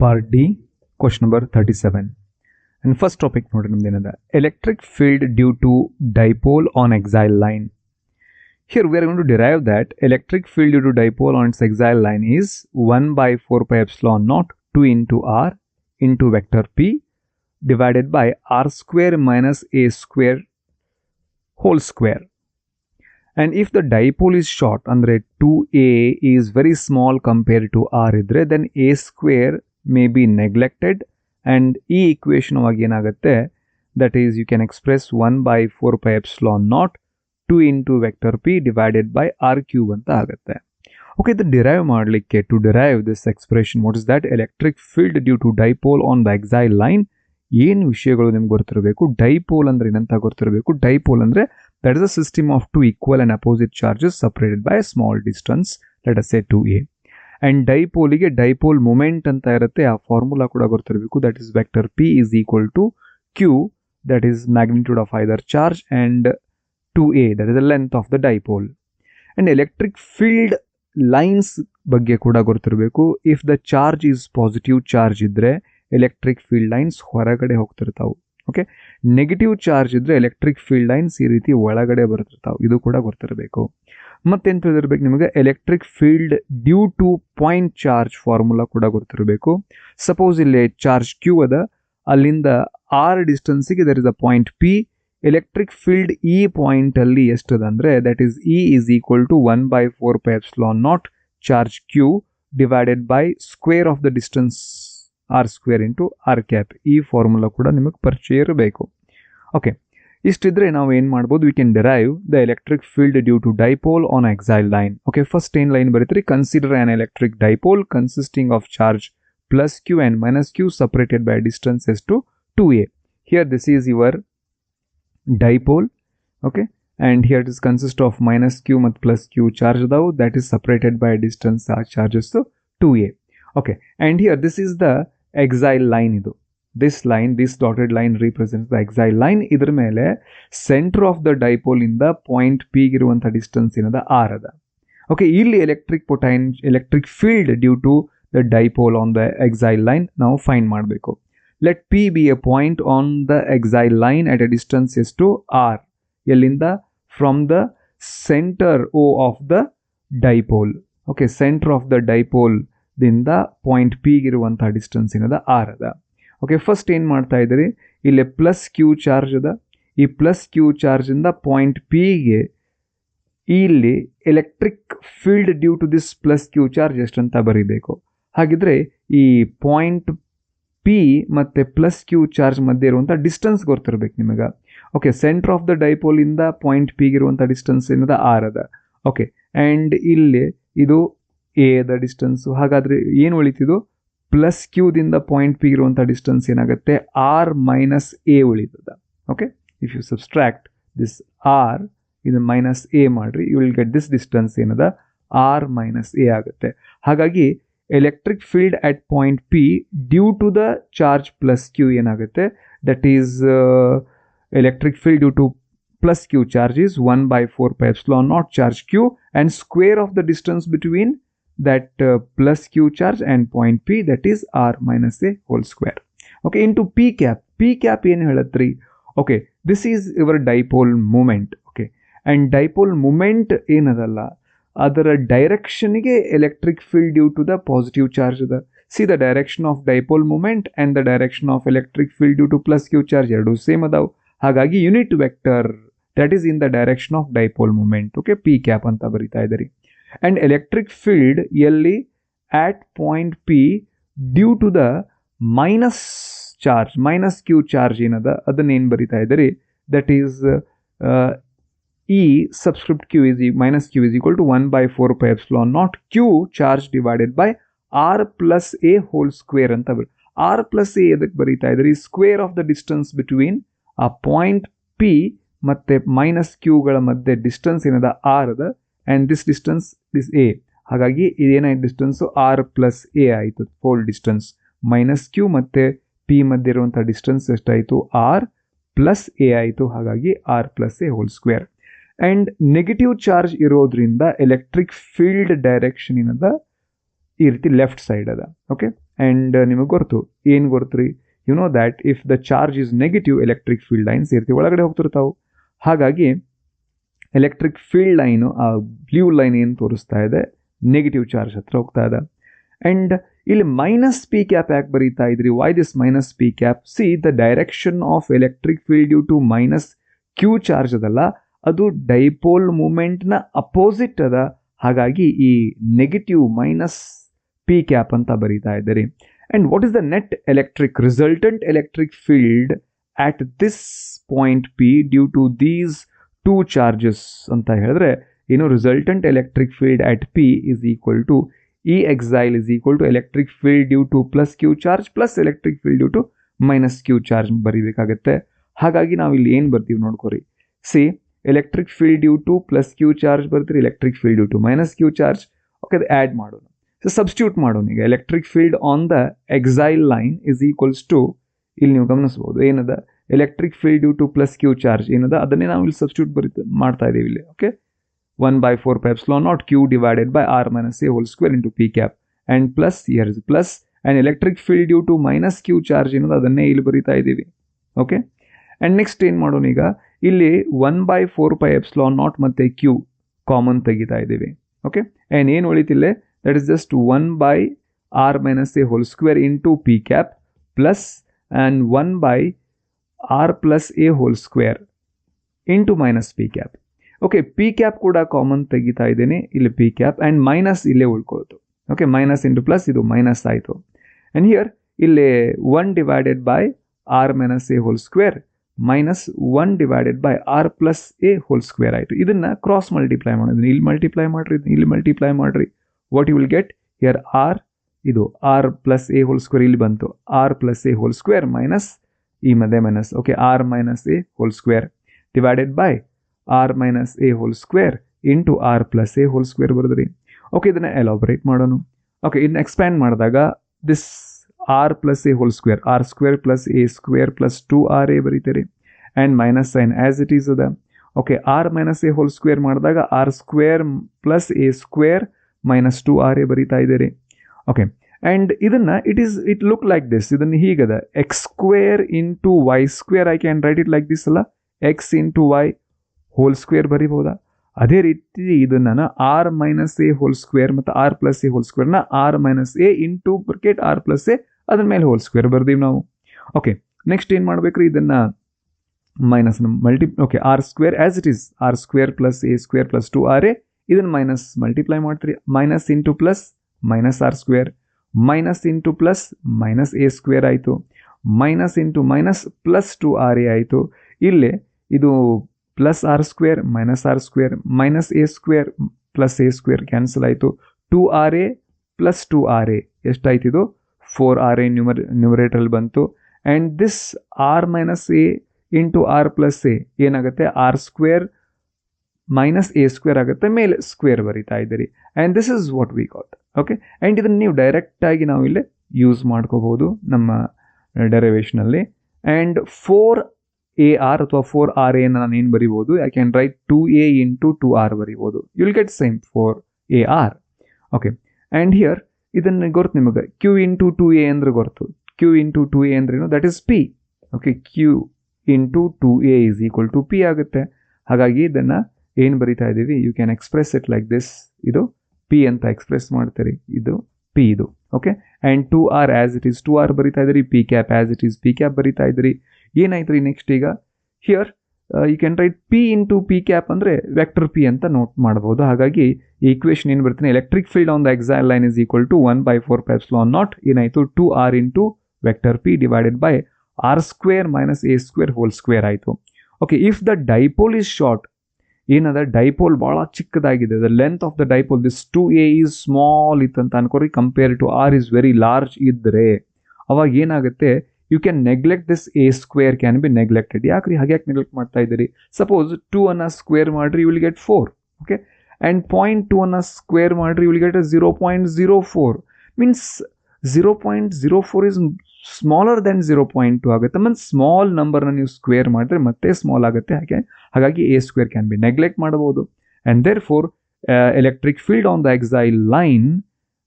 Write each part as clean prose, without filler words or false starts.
Part D, question number 37. And first topic ನೋಡಿ ನಮ್ದು ಏನದ electric field due to dipole on axial line. Here we are going to derive that electric field due to dipole on its axial line is 1 by 4 pi epsilon naught 2 into r into vector p divided by r square minus a square whole square. And if the dipole is short, andre 2a is very small compared to r idre, then a square may be neglected and ಈ equation ವಾಗಿ ಏನಾಗುತ್ತೆ, that is you can express 1 by 4 pi epsilon naught 2 into vector p divided by r cube ಅಂತ ಆಗುತ್ತೆ. Okay, ಇದು derive ಮಾಡಲಿಕ್ಕೆ, to derive this expression, what is that? Electric field due to dipole on the axial line. ಏನು ವಿಷಯಗಳು ನಿಮ್ಗೆ ಗೊತ್ತಿರಬೇಕು? Dipole ಅಂದ್ರೆ ಏನಂತ ಗೊತ್ತಿರಬೇಕು. ಡೈಪೋಲ್ ಅಂದ್ರೆ that is a system of two equal and opposite charges separated by a small distance, let us say 2a. And dipole ಗೆ dipole moment ಅಂತ ಇರುತ್ತೆ, ಆ ಫಾರ್ಮುಲಾ ಕೂಡ ಗೊತ್ತಿರಬೇಕು. that is vector p is equal to q, that is magnitude of either charge, and 2a, that is the length of the dipole. And electric field lines ಬಗ್ಗೆ ಕೂಡ ಗೊತ್ತಿರಬೇಕು. if the charge is positive charge ಇದ್ರೆ electric field lines ಹೊರಗಡೆ ಹೋಗ್ತಿರ್ತಾವೆ. Okay, negative charge ಇದ್ರೆ electric field lines ಈ ರೀತಿ ಒಳಗಡೆ ಬರ್ತಿರ್ತಾವೆ. ಇದು ಕೂಡ ಗೊತ್ತಿರಬೇಕು. ಮತ್ತೇನು ತಿಳಿದಿರ್ಬೇಕು ನಿಮಗೆ? Electric field due to point charge formula ಕೂಡ ಗೊತ್ತಿರಬೇಕು. ಸಪೋಸ್ ಇಲ್ಲಿ ಚಾರ್ಜ್ ಕ್ಯೂ ಅದ, ಅಲ್ಲಿಂದ ಆರ್ ಡಿಸ್ಟೆನ್ಸಿಗೆ there is a point P. Electric field ಈ ಪಾಯಿಂಟ್ ಅಲ್ಲಿ ಎಷ್ಟದ ಅಂದ್ರೆ that is E is equal to 1 by 4 pi epsilon naught charge Q divided by square of the distance R square into R cap. ಈ formula ಕೂಡ ನಿಮಗೆ ಪರಿಚಯ ಇರಬೇಕು. Okay, ಇಷ್ಟಿದ್ರೆ ನಾವು ಏನು ಮಾಡ್ಬೋದು? We can derive the electric field due to dipole on axial line. Okay, first ಏನು ಲೈನ್ ಬರೀತೀರಿ? Consider an electric dipole consisting of charge plus Q and minus Q separated by distance as to 2a. Here this is your dipole. Okay, and here it is consist of minus q ಮತ್ತು plus q charge ಅದಾವು, that is separated by distance charges to 2a. okay, and here this is the exile line. ಇದು this line, this dotted line represents the exile line. ಇದರ ಮೇಲೆ center of the dipole ಇಂದ point p ಇರುವಂಥ distance ಏನದ r ಅದ. Okay, ಇಲ್ಲಿ electric field due to the dipole on the exile line ನಾವು find ಮಾಡಬೇಕು. let p be a point on the exile line at a distance is to r. ಎಲ್ಲಿಂದ? from the center o of the dipole. okay, center of the dipole ದಿಂದ point P ಇರುವಂತಹ distance ಏನದ R ಅದ. Okay, first ಏನು ಮಾಡ್ತಾ ಇದ್ದೀರಿ? ಇಲ್ಲಿ plus Q charge ಅದ. ಈ ಪ್ಲಸ್ ಕ್ಯೂ ಚಾರ್ಜ್ ಇಂದ ಪಾಯಿಂಟ್ ಪಿಗೆ ಇಲ್ಲಿ electric field due to this plus Q charge ಎಷ್ಟಂತ ಬರೀಬೇಕು. ಹಾಗಿದ್ರೆ ಈ ಪಾಯಿಂಟ್ ಪಿ ಮತ್ತೆ ಪ್ಲಸ್ ಕ್ಯೂ ಚಾರ್ಜ್ ಮಧ್ಯೆ ಇರುವಂಥ ಡಿಸ್ಟೆನ್ಸ್ ಗೊತ್ತಿರ್ಬೇಕು ನಿಮಗೆ. Okay, centre of the dipole ಇಂದ ಪಾಯಿಂಟ್ ಪಿಗೆ ಇರುವಂಥ ಡಿಸ್ಟೆನ್ಸ್ ಏನದ ಆರ್ ಅದ. ಓಕೆ, ಆ್ಯಂಡ್ ಇಲ್ಲಿ ಇದು ಎ ದ ಡಿಸ್ಟೆನ್ಸು. ಹಾಗಾದರೆ ಏನು ಉಳಿತಿದ್ದು? ಪ್ಲಸ್ ಕ್ಯೂದಿಂದ ಪಾಯಿಂಟ್ ಪಿ ಇರುವಂಥ ಡಿಸ್ಟೆನ್ಸ್ ಏನಾಗುತ್ತೆ? ಆರ್ ಮೈನಸ್ ಎ ಉಳಿತದ. Okay, if you subtract this R, ಇದು ಮೈನಸ್ ಎ ಮಾಡಿರಿ, you will get this distance ಏನದ ಆರ್ ಮೈನಸ್ ಎ ಆಗುತ್ತೆ. ಹಾಗಾಗಿ electric field at point P due to the charge plus Q ಏನಾಗುತ್ತೆ? That is electric field due to plus q charge is 1 by 4 pi epsilon naught charge q and square of the distance between that plus q charge and point p, that is r minus a whole square. okay, into p cap. p cap ಏನು ಹೇಳತ್ರಿ? okay, this is your dipole moment. okay, and dipole moment ಏನದಲ್ಲ, ಅದರ ಡೈರೆಕ್ಷನ್ಗೆ electric field due to the positive charge ಅದ. see the direction of dipole moment and the direction of electric field due to plus q charge ಎರಡು same ಅದಾವು. ಹಾಗಾಗಿ unit vector that is in the direction of dipole moment. Okay, P cap ಅಂತ ಬರಿತಾ ಇದ್ದೀರಿ. And electric field ಎಲ್ಲಿ? At point P due to the minus charge, minus Q charge ಏನದ ಅದನ್ನೇನು ಬರಿತಾ ಇದ್ದೀರಿ? That is E subscript Q is minus Q is equal to 1 by 4 pi epsilon naught Q charge divided by R plus A whole square ಅಂತ ಬರಿ. R plus A ಎದಕ್ಕೆ ಬರಿತಾ ಇದ್ದೀರಿ? Square of the distance between ಆ point P ಮತ್ತು minus ಕ್ಯೂಗಳ ಮಧ್ಯೆ distance ಏನದ ಆರ್ ಅದ, and this distance this A. ಹಾಗಾಗಿ ಇದೇನಾಯ್ತು? ಡಿಸ್ಟೆನ್ಸು ಆರ್ ಪ್ಲಸ್ ಎ ಆಯಿತು ಹೋಲ್ ಡಿಸ್ಟೆನ್ಸ್. ಮೈನಸ್ ಕ್ಯೂ ಮತ್ತು ಪಿ ಮಧ್ಯೆ ಇರುವಂಥ ಡಿಸ್ಟೆನ್ಸ್ ಎಷ್ಟಾಯಿತು? ಆರ್ ಪ್ಲಸ್ ಎ ಆಯಿತು. ಹಾಗಾಗಿ R plus A whole square. And negative charge ಇರೋದ್ರಿಂದ ಎಲೆಕ್ಟ್ರಿಕ್ ಫೀಲ್ಡ್ ಡೈರೆಕ್ಷನ್ ಏನದ ಈ ರೀತಿ ಲೆಫ್ಟ್ ಸೈಡ್ ಅದ. ಓಕೆ, ಆ್ಯಂಡ್ ನಿಮಗೆ ಗೊತ್ತು ಏನು ಗೊತ್ತು ರೀ, you know that if the charge is negative electric field lines ಇರ್ತೀವಿ ಒಳಗಡೆ ಹೋಗ್ತಿರ್ತಾವೆ. ಹಾಗಾಗಿ ಎಲೆಕ್ಟ್ರಿಕ್ ಫೀಲ್ಡ್ ಲೈನು ಆ ಬ್ಲೂ ಲೈನ್ ಏನು ತೋರಿಸ್ತಾ ಇದೆ ನೆಗೆಟಿವ್ ಚಾರ್ಜ್ ಹತ್ರ ಹೋಗ್ತಾ ಇದೆ. ಆ್ಯಂಡ್ ಇಲ್ಲಿ ಮೈನಸ್ ಪಿ ಕ್ಯಾಪ್ ಯಾಕೆ ಬರೀತಾ ಇದ್ರಿ? Why this minus P cap? See the direction of electric field due to minus Q charge ಅದಲ್ಲ, ಅದು ಡೈಪೋಲ್ ಮೂಮೆಂಟ್ನ ಅಪೋಸಿಟ್ ಅದ. ಹಾಗಾಗಿ ಈ ನೆಗೆಟಿವ್ ಮೈನಸ್ ಪಿ ಕ್ಯಾಪ್ ಅಂತ ಬರೀತಾ ಇದ್ದೀರಿ. And what is the net electric resultant electric field at this point P due to these two charges ಅಂತ ಹೇಳಿದ್ರೆ ಏನು, resultant electric field at P is equal to E axial is equal to electric field due to plus Q charge plus electric field due to minus Q charge ಬರೀಬೇಕಾಗತ್ತೆ. ಹಾಗಾಗಿ ನಾವು ಇಲ್ಲಿ ಏನು ಬರ್ತೀವಿ ನೋಡ್ಕೊರಿ. See electric field due to plus Q charge ಬರ್ತೀರಿ, electric field due to minus Q charge. Okay, ಅದು add ಮಾಡೋಣ. ಸೊ ಸಬ್ಸ್ಟಿಟ್ಯೂಟ್ ಮಾಡೋಣ. ಈಗ electric field on the axial line is equals to, ಇಲ್ಲಿ ನೀವು ಗಮನಿಸ್ಬೋದು ಏನದ, electric field due to plus Q charge ಏನದ ಅದನ್ನೇ ನಾವು ಇಲ್ಲಿ ಸಬ್ಸ್ಟಿಟ್ಯೂಟ್ ಮಾಡ್ತಾ ಇದ್ದೀವಿ ಇಲ್ಲಿ. Okay, 1/4πε0 Q divided by R minus A whole square into P cap and plus here is plus and electric field due to minus Q charge ಏನದ ಅದನ್ನೇ ಇಲ್ಲಿ ಬರೀತಾ ಇದ್ದೀವಿ. ಓಕೆ, ಆ್ಯಂಡ್ ನೆಕ್ಸ್ಟ್ ಏನು ಮಾಡೋಣ, ಈಗ ಇಲ್ಲಿ 1/4πε0 ಮತ್ತು Q ಕಾಮನ್ ತೆಗಿತಾ ಇದ್ದೀವಿ. ಓಕೆ, ಆ್ಯಂಡ್ ಏನು ಉಳಿತಿಲ್ಲ, that is just 1/R minus A whole square into P cap plus and 1/R plus A whole square into minus P cap. Okay, P cap ಕೂಡ ಕಾಮನ್ ತೆಗಿತಾ ಇದ್ದೇನೆ ಇಲ್ಲಿ, ಪಿ ಕ್ಯಾಪ್ ಆ್ಯಂಡ್ ಮೈನಸ್ ಇಲ್ಲೇ ಉಳ್ಕೊಳ್ತು. Okay, minus into plus ಇದು minus ಆಯಿತು. And here ಇಲ್ಲಿ 1 divided by R minus A whole square minus 1 divided by R plus A whole square ಆಯಿತು. ಇದನ್ನು ಕ್ರಾಸ್ ಮಲ್ಟಿಪ್ಲೈ ಮಾಡೋದು, ಇಲ್ಲಿ ಮಲ್ಟಿಪ್ಲೈ ಮಾಡಿರಿ, ಇಲ್ಲಿ ಮಲ್ಟಿಪ್ಲೈ ಮಾಡಿರಿ. What you will get here R, ಇದು R plus A whole square ಇಲ್ಲಿ ಬಂತು, R plus A whole square minus ಈ ಮಧ್ಯೆ minus. Okay, R minus A whole square divided by R minus A whole square into R plus A whole square ಬರೆದ್ರಿ. Okay, ಇದನ್ನು elaborate ಮಾಡೋಣ. Okay, ಇದನ್ನ expand ಮಾಡಿದಾಗ this R plus A whole square, R square plus A square plus 2RA ಬರೀತೀರಿ and minus sign as it is ಅದ. Okay, R minus A whole square ಮಾಡಿದಾಗ R square plus A square minus 2RA ಬರೀತಾ ಇದ್ದೀರಿ. Okay, and ಇದನ್ನು it look like this, ಇದನ್ನು ಹೀಗದ, X square into Y square, I can write it like this ಅಲ್ಲ, X into Y whole square ಬರೀಬಹುದಾ? ಅದೇ ರೀತಿ ಇದನ್ನು R minus A whole square ಮತ್ತು ಆರ್ ಪ್ಲಸ್ ಎ ಹೋಲ್ ಸ್ಕ್ವೇರ್ನ R minus A into bracket R plus A ಅದ್ರ ಮೇಲೆ whole square ಬರ್ದೀವಿ ನಾವು. ಓಕೆ, ನೆಕ್ಸ್ಟ್ ಏನು ಮಾಡ್ಬೇಕ್ರಿ, ಇದನ್ನು minus okay, R square as it is, R square plus A square plus 2RA, ಇದನ್ನು ಮೈನಸ್ ಮಲ್ಟಿಪ್ಲೈ ಮಾಡ್ತೀರಿ, minus into plus minus R square, minus into plus minus A square ಆಯಿತು, minus into minus plus 2RA ಆಯಿತು. ಇಲ್ಲೇ ಇದು plus R square minus R square minus A square plus A square cancel ಆಯಿತು. 2RA plus 2RA ಎಷ್ಟಾಯ್ತು, ಇದು 4RA ನ್ಯೂಮರೇಟ್ರಲ್ಲಿ ಬಂತು. And this R minus A into R plus A ಏನಾಗುತ್ತೆ, R square minus A square ಆಗುತ್ತೆ, ಮೇಲೆ square ಬರೀತಾ ಇದ್ದೀರಿ. And this is what we got. Okay, and ಇದನ್ನು ನೀವು ಡೈರೆಕ್ಟಾಗಿ ನಾವು ಇಲ್ಲೇ ಯೂಸ್ ಮಾಡ್ಕೋಬೋದು ನಮ್ಮ ಡೆರಿವೇಷನಲ್ಲಿ. ಆ್ಯಂಡ್ 4AR ಅಥವಾ 4RA ನಾನು ಏನು ಬರಿಬೋದು, I can right 2A into 2R ಬರಿಬೋದು, you will get same 4AR. Okay, and here ಇದನ್ನು ಗೊತ್ತು ನಿಮಗೆ, Q ಇಂಟು 2A ಅಂದ್ರೆ ಗೊತ್ತು, Q ಇಂಟು 2A ಅಂದ್ರೇನು, that is P. Okay, Q into 2A is equal to P ಆಗುತ್ತೆ. ಹಾಗಾಗಿ ಇದನ್ನು ಏನು ಬರಿತಾ ಇದ್ದೀವಿ, you can express it like this, ಇದು P ಅಂತ ಎಕ್ಸ್ಪ್ರೆಸ್ ಮಾಡ್ತೀರಿ, ಇದು P ಇದು. Okay, and 2R as it is 2R ಬರಿತಾ ಇದ್ದೀರಿ, P cap as it is P cap ಬರಿತಾ ಇದ್ದೀರಿ. ಏನಾಯ್ತು ರೀ ನೆಕ್ಸ್ಟ್, ಈಗ here you can write P into P cap ಅಂದರೆ ವೆಕ್ಟರ್ P ಅಂತ ನೋಟ್ ಮಾಡ್ಬೋದು. ಹಾಗಾಗಿ ಈ ಈಕ್ವೇಷನ್ ಏನು ಬರ್ತೀನಿ, electric field on the axial line is equal to 1/4πε0 ಏನಾಯಿತು, 2R into vector P divided by R square minus A square whole square ಆಯಿತು. Okay, if the dipole is short, ಏನದ dipole ಭಾಳ ಚಿಕ್ಕದಾಗಿದೆ, the length of the dipole this 2A is small ಇತ್ತಂತ ಅನ್ಕೋರಿ, compare to R is very large ಇದ್ದರೆ ಅವಾಗ ಏನಾಗುತ್ತೆ, you can neglect this A square can be neglected. ಯಾಕ್ರಿ ಹಾಗೆ ಯಾಕೆ ನೆಗ್ಲೆಕ್ಟ್ ಮಾಡ್ತಾ ಇದ್ದೀರಿ, ಸಪೋಸ್ 2 ಅನ್ನು ಸ್ಕ್ವೇರ್ ಮಾಡಿರಿ, you will get 4. Okay, and 0.2 ಅನ್ನು ಸ್ಕ್ವೇರ್ ಮಾಡಿರಿ, you will get 0.04 means 0.04 is smaller than 0.2 ಆಗುತ್ತೆ. ಮತ್ತು ಸ್ಮಾಲ್ ನಂಬರ್ನ ನೀವು ಸ್ಕ್ವೇರ್ ಮಾಡಿದ್ರೆ ಮತ್ತೆ ಸ್ಮಾಲ್ ಆಗುತ್ತೆ. ಹಾಗಾಗಿ A square can be neglect ಮಾಡಬಹುದು. And therefore electric field on the axial line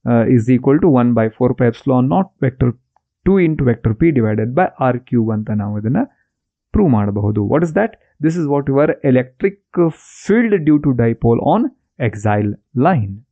is equal to 1 by 4 pi epsilon naught vector 2 into vector p divided by r cube ಅಂತ ನಾವು ಇದನ್ನ prove ಮಾಡಬಹುದು. What is that? This is what your electric field due to dipole on exile line.